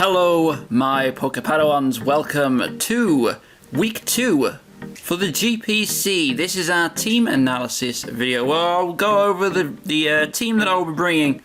Hello, my Pokepadawans. Welcome to week 2 for the GPC. This is our team analysis video where I'll go over the team that I'll be bringing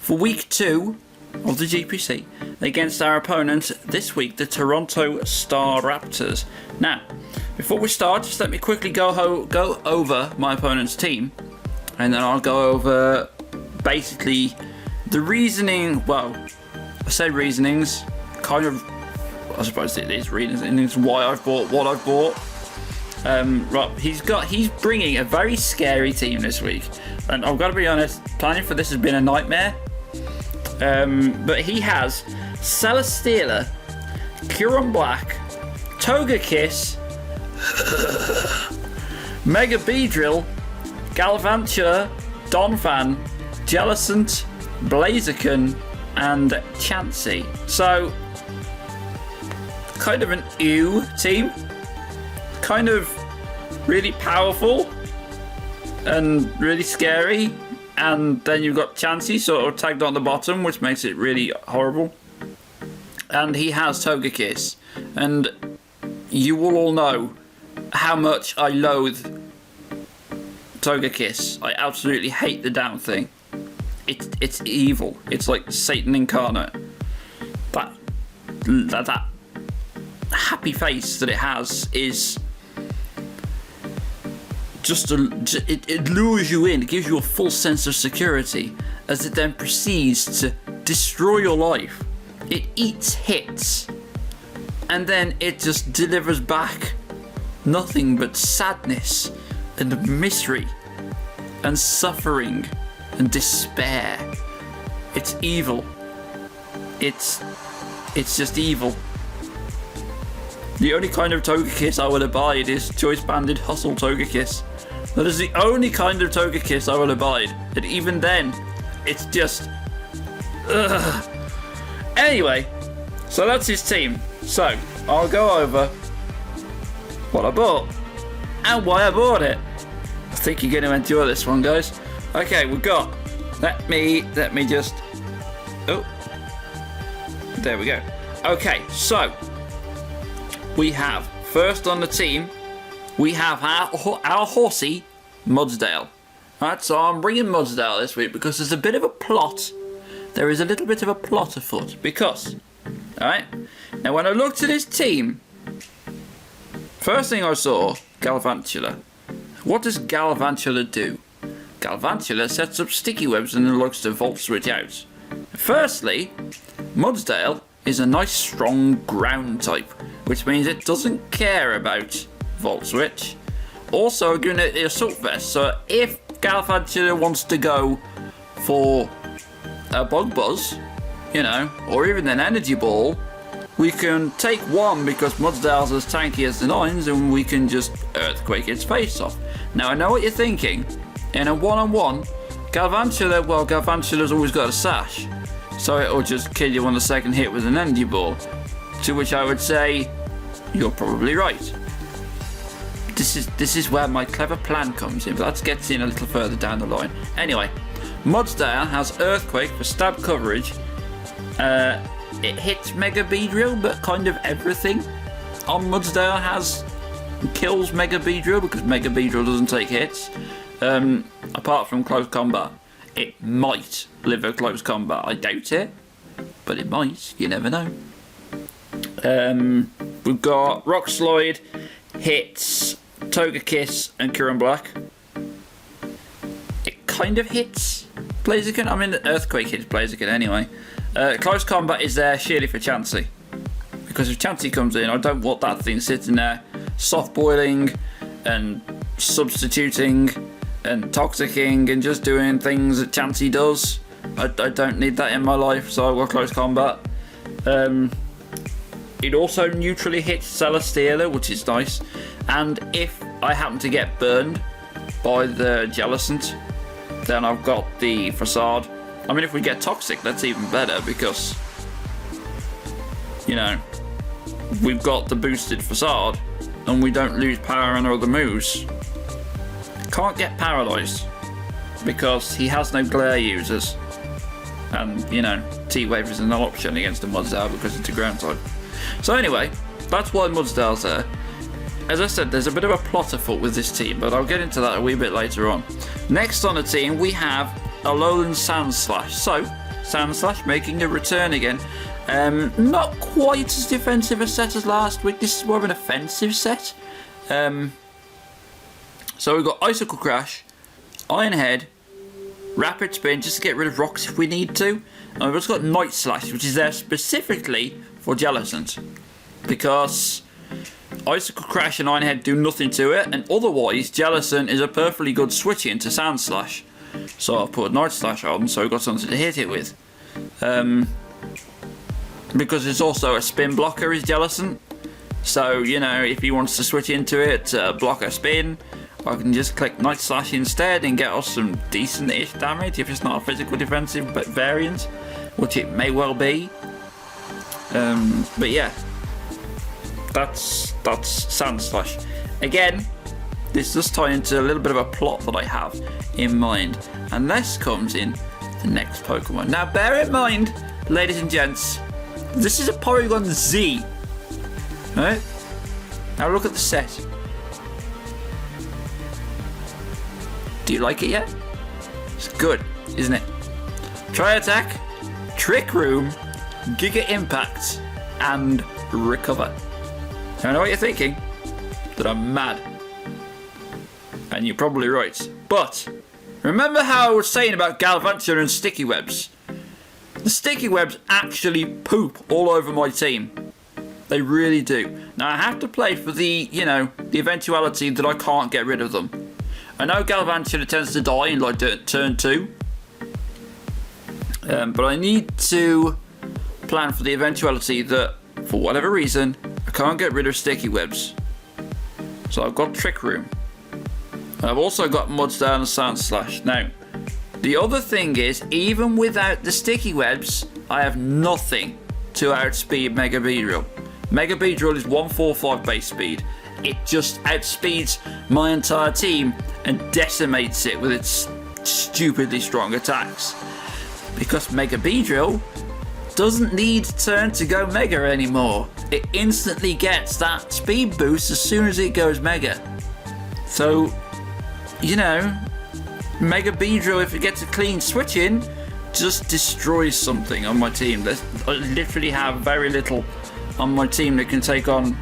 for week 2 of the GPC against our opponent this week, the Toronto Staraptors. Now, before we start, just let me quickly go over my opponent's team, and then I'll go over basically the reasoning. Well, I say reasonings, kind of, I suppose it is reasonings why I've bought what I've bought. Right, he's bringing a very scary team this week, and I've got to be honest, planning for this has been a nightmare. But he has Celesteela, Kyurem Black, Togekiss, Mega Beedrill, Galvantula, Donphan, Jellicent, Blaziken, and Chansey. So, kind of an ew team. Kind of really powerful and really scary. And then you've got Chansey sort of tagged on the bottom, which makes it really horrible. And he has Togekiss. And you will all know how much I loathe Togekiss. I absolutely hate the damn thing. It's evil. It's like Satan incarnate. That happy face that it has is just it lures you in. It gives you a full sense of security as it then proceeds to destroy your life. It eats hits, and then it just delivers back nothing but sadness and misery and suffering and despair. It's evil. It's just evil. The only kind of Togekiss I would abide is Choice Banded Hustle Togekiss. That is the only kind of Togekiss I will abide. And even then, it's just... ugh. Anyway, so that's his team. So, I'll go over what I bought and why I bought it. I think you're going to enjoy this one, guys. Okay, we've got... Let me just... Oh. There we go. Okay, so... We have, first on the team, we have our horsey, Mudsdale. Alright, so I'm bringing Mudsdale this week because there's a bit of a plot. There is a little bit of a plot afoot. Because, alright, now when I looked at his team, first thing I saw, Galvantula. What does Galvantula do? Galvantula sets up sticky webs and then looks to Volt Switch out. Firstly, Mudsdale is a nice strong ground type, which means it doesn't care about Volt Switch. Also, giving it the Assault Vest, so if Galvantula wants to go for a Bug Buzz, you know, or even an Energy Ball, we can take one because Mudsdale's as tanky as the nines and we can just Earthquake its face off. Now, I know what you're thinking. In a one-on-one, Galvantula's always got a sash, so it'll just kill you on the second hit with an Energy Ball. To which I would say, you're probably right. This is where my clever plan comes in, but that gets in a little further down the line. Anyway, Mudsdale has Earthquake for stab coverage. It hits Mega Beedrill, but kind of everything on Mudsdale kills Mega Beedrill because Mega Beedrill doesn't take hits. Apart from close combat. It might live a close combat. I doubt it, but it might. You never know. We've got Rock Slide, hits Togekiss and Kyurem Black. It kind of hits Blaziken. I mean, Earthquake hits Blaziken anyway. Close combat is there sheerly for Chansey, because if Chansey comes in, I don't want that thing sitting there soft boiling and substituting and toxicking and just doing things that Chansey does. I don't need that in my life, so I've got close combat. It also neutrally hits Celesteela, which is nice. And if I happen to get burned by the Jellicent, then I've got the Facade. I mean, if we get Toxic, that's even better because, you know, we've got the boosted Facade and we don't lose power on other moves. Can't get Paralyzed because he has no Glare users. And, you know, T-Wave is an option against the Mudsdale because it's a ground type. So anyway, that's why Mudsdale's there. As I said, there's a bit of a plot afoot with this team, but I'll get into that a wee bit later on. Next on the team, we have Alolan Sandslash. So, Sandslash making a return again. Not quite as defensive a set as last week. This is more of an offensive set. So we've got Icicle Crash, Iron Head, Rapid Spin, just to get rid of rocks if we need to. And we've also got Night Slash, which is there specifically for Jellicent. Because Icicle Crash and Iron Head do nothing to it, and otherwise Jellicent is a perfectly good switch into Sand Slash. So I've put Night Slash on, so we've got something to hit it with. Because it's also a spin blocker, is Jellicent. So, you know, if he wants to switch into it to block a spin, I can just click Night Slash instead and get us some decent-ish damage if it's not a physical defensive variant, which it may well be. But yeah, that's Sand Slash. Again, this does tie into a little bit of a plot that I have in mind, and this comes in the next Pokemon. Now, bear in mind, ladies and gents, this is a Porygon Z. Right? Now look at the set. Do you like it yet? It's good, isn't it? Tri Attack, Trick Room, Giga Impact, and Recover. I know what you're thinking, that I'm mad. And you're probably right. But remember how I was saying about Galvantula and Sticky Webs? The Sticky Webs actually poop all over my team. They really do. Now I have to play for the, you know, the eventuality that I can't get rid of them. I know Galvantula tends to die in like turn 2. But I need to plan for the eventuality that, for whatever reason, I can't get rid of Sticky Webs. So I've got Trick Room. And I've also got Mudsdale and Sand Slash. Now, the other thing is, even without the Sticky Webs, I have nothing to outspeed Mega Beedrill. Mega Beedrill is 145 base speed. It just outspeeds my entire team and decimates it with its stupidly strong attacks. Because Mega Beedrill doesn't need turn to go Mega anymore. It instantly gets that speed boost as soon as it goes Mega. So, you know, Mega Beedrill, if it gets a clean switch in, just destroys something on my team. I literally have very little on my team that can take on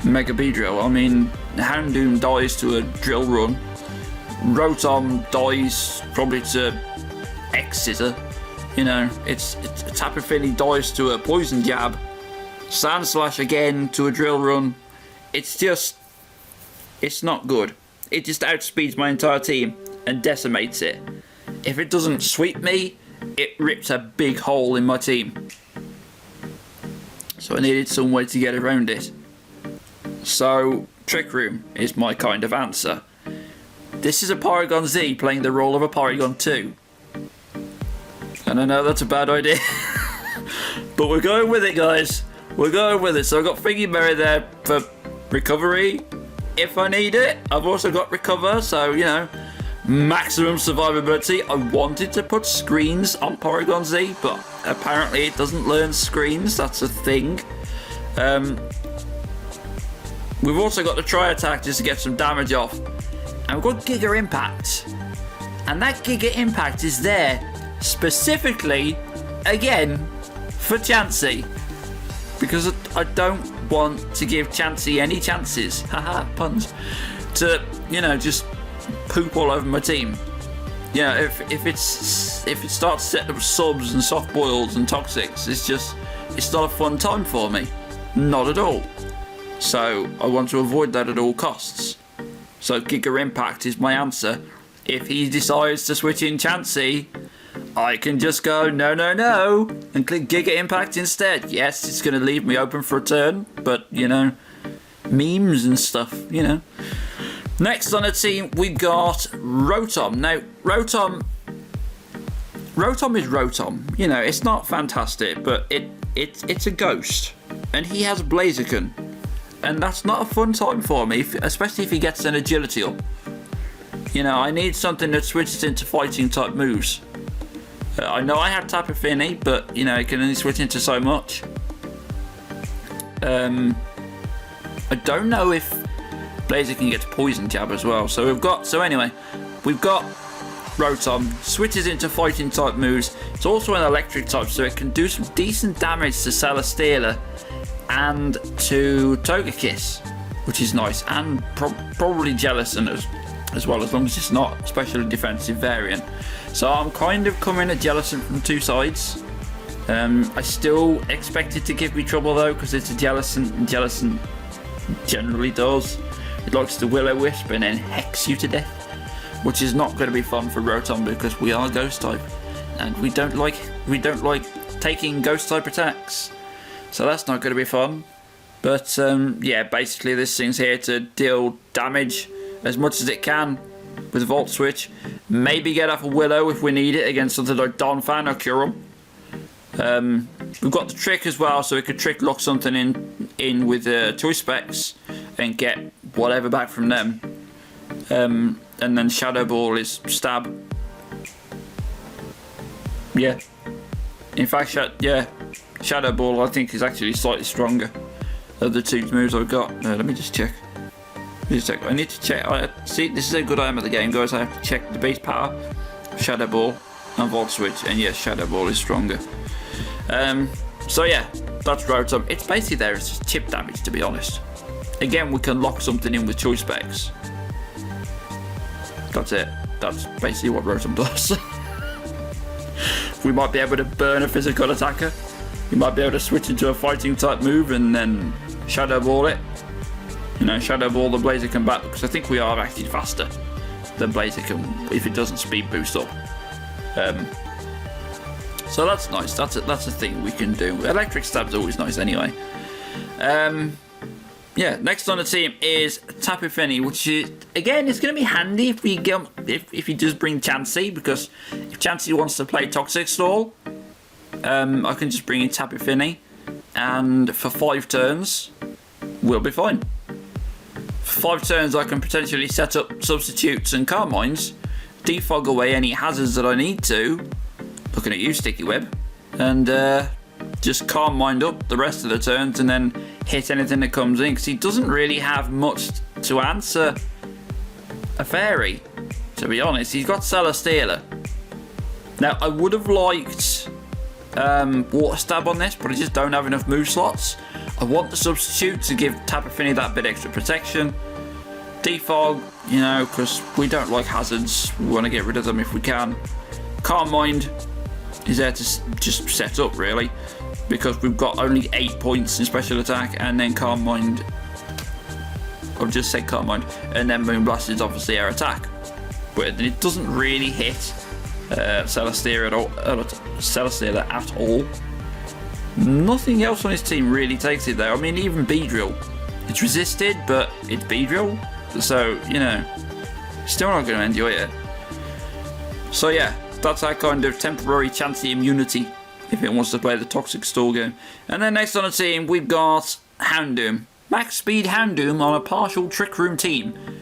Mega Beedrill. I mean, Houndoom dies to a Drill Run. Rotom dies probably to X-Scissor. You know, it's Tapu Fini dies to a Poison Jab. Sand Slash again to a Drill Run. It's not good. It just outspeeds my entire team and decimates it. If it doesn't sweep me, it rips a big hole in my team. So I needed some way to get around it. So Trick Room is my kind of answer. This is a Porygon Z playing the role of a Porygon 2. And I know that's a bad idea. But we're going with it, guys. We're going with it. So I've got Thingy Berry there for recovery if I need it. I've also got Recover, so, you know, maximum survivability. I wanted to put screens on Porygon Z, but apparently it doesn't learn screens. That's a thing. We've also got the Tri Attack just to get some damage off. And we've got Giga Impact. And that Giga Impact is there specifically, again, for Chansey. Because I don't want to give Chansey any chances, haha, puns, to, you know, just poop all over my team. You know, if it starts setting up subs and soft boils and toxics, it's not a fun time for me. Not at all. So I want to avoid that at all costs. So Giga Impact is my answer. If he decides to switch in Chansey, I can just go no and click Giga Impact instead. Yes, it's going to leave me open for a turn, but, you know, memes and stuff, you know. Next on the team, we got Rotom. Now, Rotom is Rotom. You know, it's not fantastic, but it's a ghost. And he has Blaziken. And that's not a fun time for me, especially if he gets an agility up. You know, I need something that switches into fighting type moves. I know I have Tapu Fini, but you know, it can only switch into so much. I don't know if Blazer can get to Poison Jab as well. So we've got Rotom, switches into fighting type moves. It's also an electric type, so it can do some decent damage to Celesteela and to Togekiss, which is nice, and probably Jellicent as well, as long as it's not a special defensive variant. So I'm kind of coming at Jellicent from two sides. I still expect it to give me trouble though, because it's a Jellicent, and Jellicent generally does. It likes to Will-O-Wisp and then hex you to death, which is not going to be fun for Rotom because we are Ghost type, and we don't like taking Ghost type attacks. So that's not going to be fun. But yeah, basically this thing's here to deal damage as much as it can with Volt Switch. Maybe get off a Willow if we need it against something like Donphan or Kyurem. We've got the Trick as well, so we could Trick lock something in with Choice Specs and get whatever back from them. And then Shadow Ball is Stab. Yeah. In fact, Shadow Ball I think is actually slightly stronger of the two moves I've got. Let me just check. I need to check. See, this is a good item of the game, guys. I have to check the base power, Shadow Ball, and Volt Switch. And yes, Shadow Ball is stronger. So yeah, that's Rotom. It's basically there. It's just chip damage, to be honest. Again, we can lock something in with Choice Specs. That's it. That's basically what Rotom does. We might be able to burn a physical attacker. We might be able to switch into a fighting type move and then Shadow Ball it. You know, Shadow Ball the Blazer can back, because I think we are actually faster than Blazer can if it doesn't speed boost up. So that's nice. That's a thing we can do. Electric Stab's always nice anyway. Yeah, next on the team is Tapu Fini, which is, again, it's going to be handy if we get if he does bring Chansey, because if Chansey wants to play Toxic Stall, I can just bring in Tapu Fini, and for 5 turns, we'll be fine. For 5 turns, I can potentially set up Substitutes and Carmines, defog away any hazards that I need to, looking at you, Sticky Web, and just Carmine up the rest of the turns and then hit anything that comes in, because he doesn't really have much to answer a fairy, to be honest. He's got Celesteela. Now, I would have liked Water Stab on this, but I just don't have enough move slots. I want the Substitute to give Tapu Fini that bit extra protection. Defog, you know, because we don't like hazards. We want to get rid of them if we can. Carmine is there to just set up, really, because we've got only 8 points in special attack, and then Carmine, I'll just say Carmine, and then Moonblast is obviously air attack, but it doesn't really hit Celesteela at all. Nothing else on his team really takes it though. I mean, even Beedrill, it's resisted, but it's Beedrill, so you know, still not going to enjoy it. So yeah, that's our kind of temporary Chansey immunity if it wants to play the Toxic Stall game. And then next on the team, we've got Houndoom. Max Speed Houndoom on a partial Trick Room team.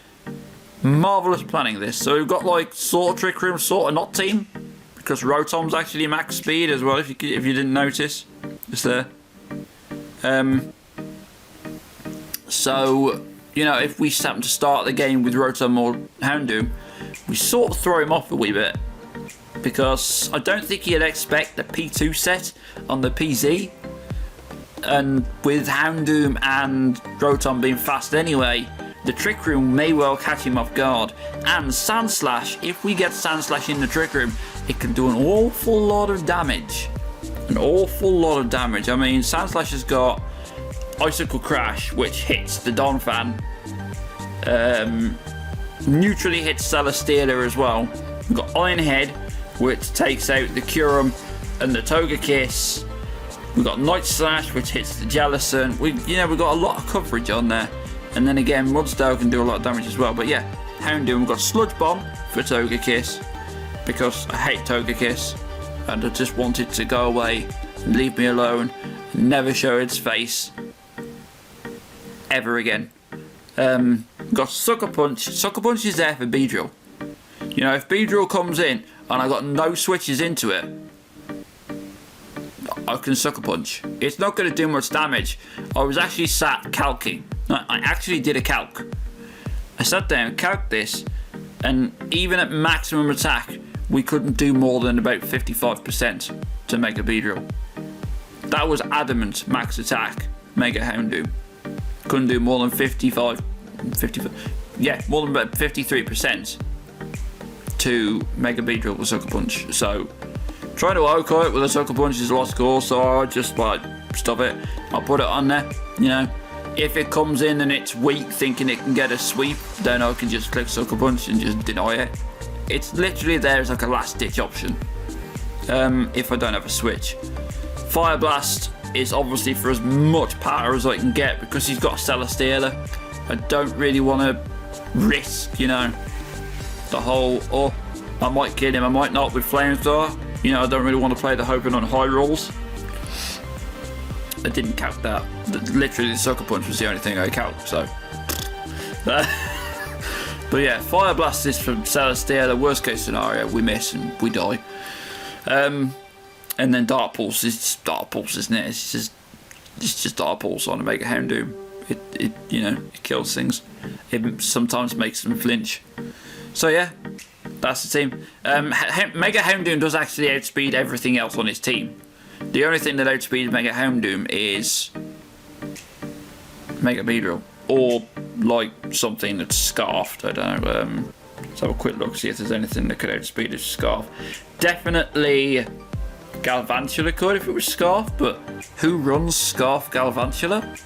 Marvellous planning this. So we've got like sort of Trick Room, sort of not team, because Rotom's actually max speed as well, if you didn't notice. Just there. So, you know, if we happen to start the game with Rotom or Houndoom, we sort of throw him off a wee bit, because I don't think he'd expect the P2 set on the PZ, and with Houndoom and Rotom being fast anyway, the Trick Room may well catch him off guard. And Sandslash, if we get Sandslash in the Trick Room, it can do an awful lot of damage. An awful lot of damage. I mean, Sandslash has got Icicle Crash, which hits the Donphan. Neutrally hits Celesteela as well. We've got Iron Head, which takes out the Kyurem and the Togekiss. We've got Night Slash, which hits the Jellicent. We've got a lot of coverage on there. And then again, Mudstow can do a lot of damage as well. But yeah, Houndoom, we've got Sludge Bomb for Togekiss, because I hate Togekiss and I just want it to go away and leave me alone and never show its face ever again. We've got Sucker Punch. Sucker Punch is there for Beedrill. You know, if Beedrill comes in, and I got no switches into it, I can Sucker Punch. It's not going to do much damage. I was actually sat calcing. I actually did a calc. I sat down, calced this, and even at maximum attack, we couldn't do more than about 55% to Mega Beedrill. That was adamant max attack, Mega Houndoom. Couldn't do more than 55, more than about 53% to Mega Beedrill with Sucker Punch. So, trying to OHKO it with a Sucker Punch is a lost cause, so I just like, stop it. I'll put it on there, you know. If it comes in and it's weak, thinking it can get a sweep, then I can just click Sucker Punch and just deny it. It's literally there as like a last ditch option, if I don't have a switch. Fire Blast is obviously for as much power as I can get, because he's got a Celesteela. I don't really want to risk, you know, the whole, oh, I might kill him, I might not with Flamethrower. You know, I don't really want to play the hoping on high rolls. I didn't count that. Literally, the Sucker Punch was the only thing I calced, so. But yeah, Fire Blast is from Celesteela. Worst case scenario, we miss and we die. And then Dark Pulse is just Dark Pulse, isn't it? It's just Dark Pulse on a Mega Houndoom. It you know, it kills things. It sometimes makes them flinch. So yeah, that's the team. Mega Houndoom does actually outspeed everything else on its team. The only thing that outspeeds Mega Houndoom is Mega Beedrill, or like something that's Scarfed. I don't know. Let's have a quick look, see if there's anything that could outspeed a Scarf. Definitely Galvantula could if it was Scarf, but who runs Scarf Galvantula?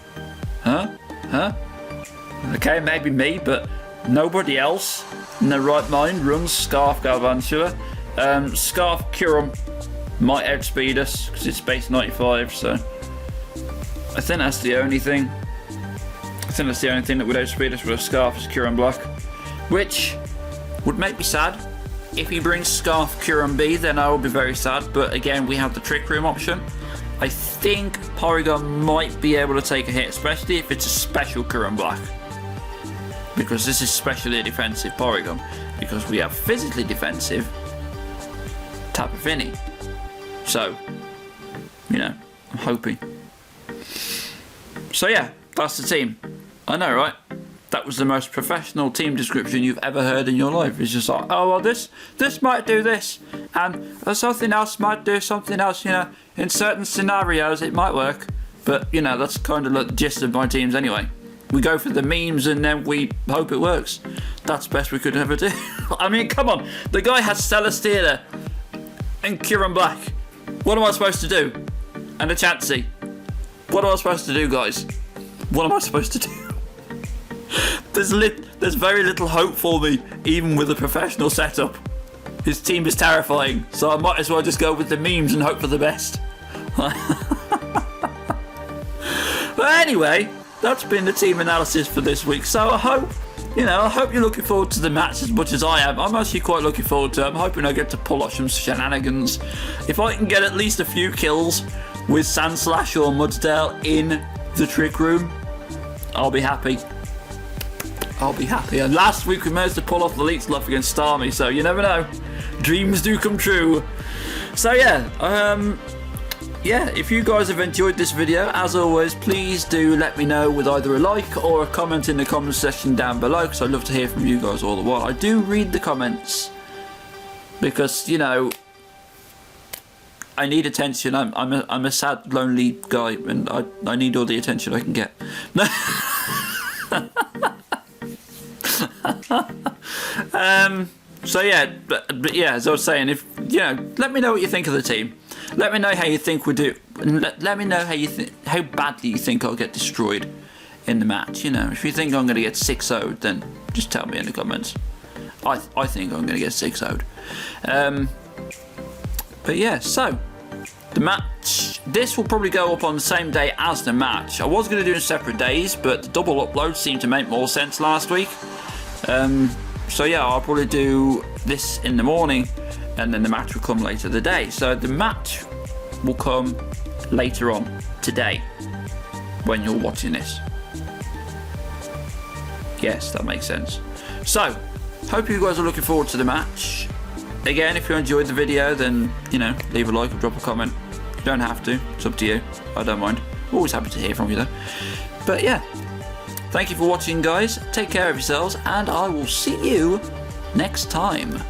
Huh? Okay, maybe me, but nobody else in their right mind runs Scarf Galvantula. Scarf Kyurem might outspeed us because it's base 95, so I think that's the only thing. I think that's the only thing that would outspeed us with a Scarf is Kyurem Black, which would make me sad. If he brings Scarf Kyurem B, then I will be very sad, but again, we have the Trick Room option. I think Porygon might be able to take a hit, especially if it's a special Kyurem Black, because this is specially defensive Porygon, because we have physically defensive Tapu Fini. So, you know, I'm hoping. So yeah, that's the team. I know, right? That was the most professional team description you've ever heard in your life. It's just like, oh well, this might do this, and something else might do something else. You know, in certain scenarios it might work, but you know, that's kind of like the gist of my teams anyway. We go for the memes and then we hope it works. That's the best we could ever do. I mean, come on, the guy has Celesteela and Kyurem Black. What am I supposed to do? And a Chansey. What am I supposed to do, guys? What am I supposed to do? There's very little hope for me, even with a professional setup. His team is terrifying, so I might as well just go with the memes and hope for the best. But anyway, that's been the team analysis for this week. So I hope you're looking forward to the match as much as I am. I'm actually quite looking forward to it. I'm hoping I get to pull off some shenanigans. If I can get at least a few kills with Sandslash or Mudsdale in the Trick Room, I'll be happy. And last week we managed to pull off the Leech Luff against Starmie, so you never know. Dreams do come true. So yeah, if you guys have enjoyed this video, as always, please do let me know with either a like or a comment in the comment section down below, because I'd love to hear from you guys all the while. I do read the comments because, you know, I need attention. I'm a sad, lonely guy, and I need all the attention I can get. So yeah, but yeah, as I was saying, if you know, let me know what you think of the team. Let me know how you think we do. Let me know how badly you think I'll get destroyed in the match. You know, if you think I'm going to get 6-0'd, then just tell me in the comments. I think I'm going to get 6-0'd. But yeah, so the match. This will probably go up on the same day as the match. I was going to do it in separate days, but the double upload seemed to make more sense last week. So yeah, I'll probably do this in the morning, and then the match will come later the day. So the match will come later on today when you're watching this. Yes, that makes sense. So, hope you guys are looking forward to the match. Again, if you enjoyed the video, then, you know, leave a like or drop a comment. You don't have to. It's up to you. I don't mind. Always happy to hear from you, though. But yeah, thank you for watching, guys. Take care of yourselves, and I will see you next time.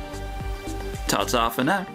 Ta-ta for now.